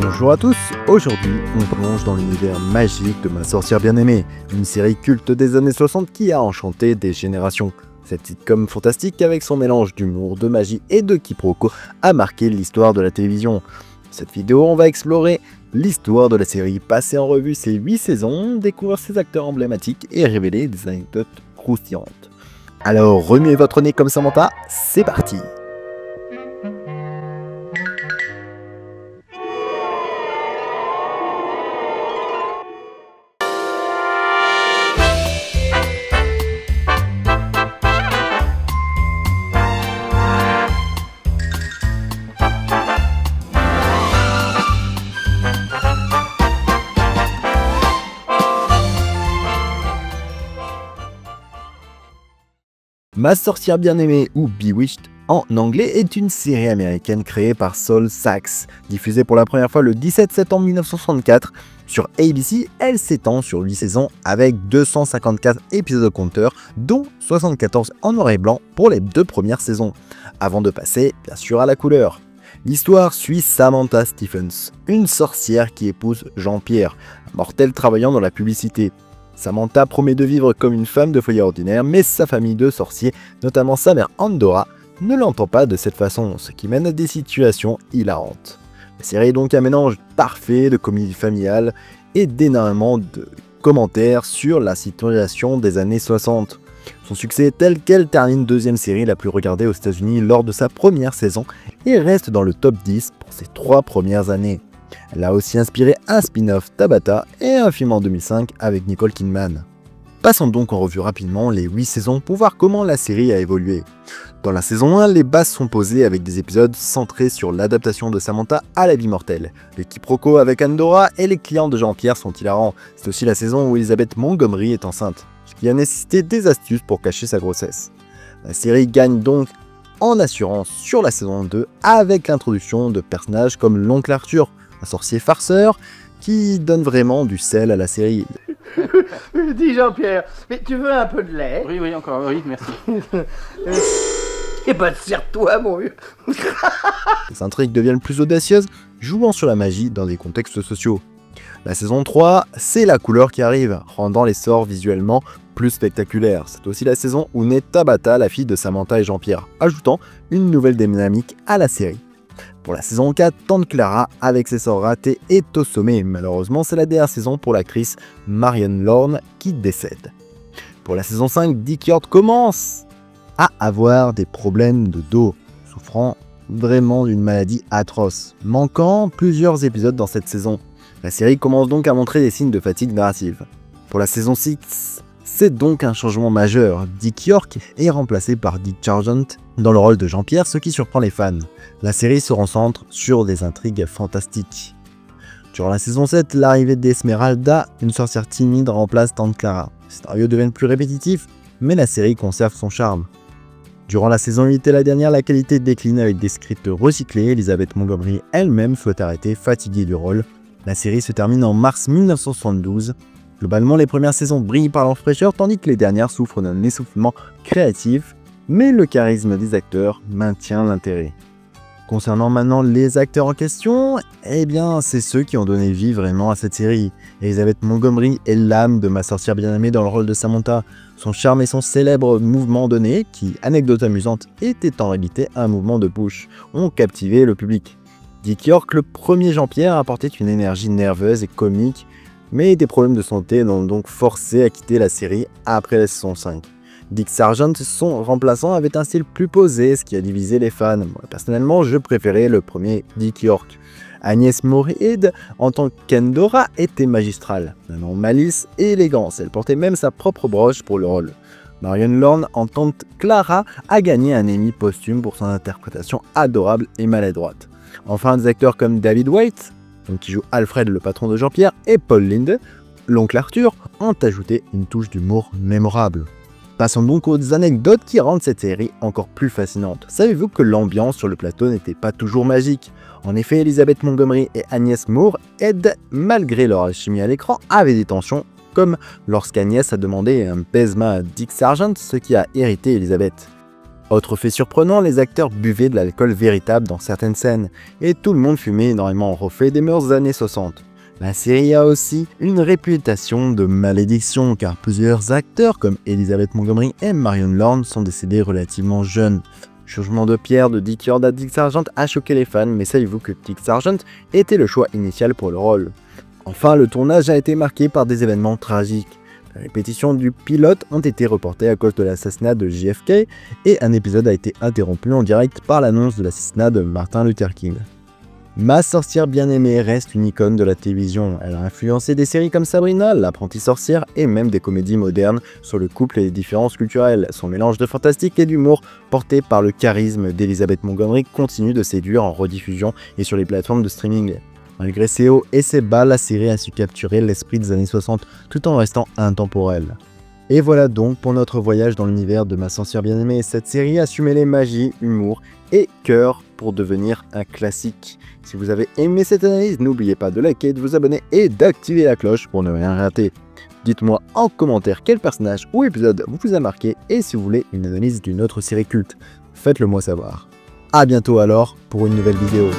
Bonjour à tous, aujourd'hui on plonge dans l'univers magique de Ma sorcière bien-aimée, une série culte des années 60 qui a enchanté des générations. Cette sitcom fantastique avec son mélange d'humour, de magie et de quiproquo a marqué l'histoire de la télévision. Dans cette vidéo on va explorer l'histoire de la série, passer en revue ses 8 saisons, découvrir ses acteurs emblématiques et révéler des anecdotes croustillantes. Alors remuez votre nez comme Samantha, c'est parti! Ma sorcière bien-aimée ou Bewitched en anglais est une série américaine créée par Saul Zaentz. Diffusée pour la première fois le 17 septembre 1964 sur ABC, elle s'étend sur 8 saisons avec 254 épisodes au compteur, dont 74 en noir et blanc pour les 2 premières saisons, avant de passer bien sûr à la couleur. L'histoire suit Samantha Stephens, une sorcière qui épouse Jean-Pierre, un mortel travaillant dans la publicité. Samantha promet de vivre comme une femme de foyer ordinaire, mais sa famille de sorciers, notamment sa mère Andorra, ne l'entend pas de cette façon, ce qui mène à des situations hilarantes. La série est donc un mélange parfait de comédie familiale et d'énormément de commentaires sur la situation des années 60. Son succès est tel qu'elle termine deuxième série la plus regardée aux États-Unis lors de sa première saison et reste dans le top 10 pour ses 3 premières années. Elle a aussi inspiré un spin-off Tabata et un film en 2005 avec Nicole Kidman. Passons donc en revue rapidement les 8 saisons pour voir comment la série a évolué. Dans la saison 1, les bases sont posées avec des épisodes centrés sur l'adaptation de Samantha à la vie mortelle. Les quiproquos avec Andorra et les clients de Jean-Pierre sont hilarants. C'est aussi la saison où Elizabeth Montgomery est enceinte, ce qui a nécessité des astuces pour cacher sa grossesse. La série gagne donc en assurance sur la saison 2 avec l'introduction de personnages comme l'oncle Arthur, un sorcier farceur qui donne vraiment du sel à la série. Dis Jean-Pierre, mais tu veux un peu de lait? Oui, encore, oui, merci. Eh ben, serre-toi, mon vieux. Les intrigues deviennent plus audacieuses, jouant sur la magie dans des contextes sociaux. La saison 3, c'est la couleur qui arrive, rendant les sorts visuellement plus spectaculaires. C'est aussi la saison où naît Tabata, la fille de Samantha et Jean-Pierre, ajoutant une nouvelle dynamique à la série. Pour la saison 4, Tante Clara, avec ses sorts ratés, est au sommet. Malheureusement, c'est la dernière saison pour l'actrice Marion Lorne qui décède. Pour la saison 5, Dick York commence à avoir des problèmes de dos, souffrant vraiment d'une maladie atroce, manquant plusieurs épisodes dans cette saison. La série commence donc à montrer des signes de fatigue narrative. Pour la saison 6, c'est donc un changement majeur. Dick York est remplacé par Dick Sargent dans le rôle de Jean-Pierre, ce qui surprend les fans. La série se concentre sur des intrigues fantastiques. Durant la saison 7, l'arrivée d'Esmeralda, une sorcière timide, remplace Tante Clara. Les scénarios deviennent plus répétitifs, mais la série conserve son charme. Durant la saison 8 et la dernière, la qualité décline avec des scripts recyclés. Elizabeth Montgomery elle-même souhaite arrêter, fatiguée du rôle. La série se termine en mars 1972. Globalement, les premières saisons brillent par leur fraîcheur, tandis que les dernières souffrent d'un essoufflement créatif, mais le charisme des acteurs maintient l'intérêt. Concernant maintenant les acteurs en question, eh bien c'est ceux qui ont donné vie vraiment à cette série. Elizabeth Montgomery est l'âme de Ma sorcière bien-aimée dans le rôle de Samantha. Son charme et son célèbre mouvement de nez, qui, anecdote amusante, était en réalité un mouvement de bouche, ont captivé le public. Dick York, le premier Jean-Pierre, apportait une énergie nerveuse et comique, mais des problèmes de santé l'ont donc forcé à quitter la série après la saison 5. Dick Sargent, son remplaçant, avait un style plus posé, ce qui a divisé les fans. Moi, personnellement, je préférais le premier Dick York. Agnès Moorehead, en tant qu'Andorra, était magistrale, menant malice et élégance. Elle portait même sa propre broche pour le rôle. Marion Lorne, en tant que Clara, a gagné un Emmy posthume pour son interprétation adorable et maladroite. Enfin, des acteurs comme David Waite, qui joue Alfred, le patron de Jean-Pierre, et Paul Linde, l'oncle Arthur, ont ajouté une touche d'humour mémorable. Passons donc aux anecdotes qui rendent cette série encore plus fascinante. Savez-vous que l'ambiance sur le plateau n'était pas toujours magique? En effet, Elizabeth Montgomery et Agnès Moorehead, malgré leur alchimie à l'écran, avaient des tensions, comme lorsqu'Agnès a demandé un baisement à Dick Sargent, ce qui a irrité Elizabeth. Autre fait surprenant, les acteurs buvaient de l'alcool véritable dans certaines scènes, et tout le monde fumait énormément au reflet des mœurs des années 60. La série a aussi une réputation de malédiction, car plusieurs acteurs comme Elizabeth Montgomery et Marion Lorne sont décédés relativement jeunes. Le changement de pierre de Dick Yard à Dick Sargent a choqué les fans, mais savez-vous que Dick Sargent était le choix initial pour le rôle? Enfin, le tournage a été marqué par des événements tragiques. Les répétitions du pilote ont été reportées à cause de l'assassinat de JFK et un épisode a été interrompu en direct par l'annonce de l'assassinat de Martin Luther King. Ma sorcière bien-aimée reste une icône de la télévision. Elle a influencé des séries comme Sabrina, L'apprentie sorcière et même des comédies modernes sur le couple et les différences culturelles. Son mélange de fantastique et d'humour, porté par le charisme d'Elizabeth Montgomery, continue de séduire en rediffusion et sur les plateformes de streaming. Malgré ses hauts et ses bas, la série a su capturer l'esprit des années 60 tout en restant intemporelle. Et voilà donc pour notre voyage dans l'univers de Ma sorcière bien-aimée. Cette série a su mêler magie, humour et cœur pour devenir un classique. Si vous avez aimé cette analyse, n'oubliez pas de liker, de vous abonner et d'activer la cloche pour ne rien rater. Dites-moi en commentaire quel personnage ou épisode vous a marqué et si vous voulez une analyse d'une autre série culte. Faites-le moi savoir. A bientôt alors pour une nouvelle vidéo.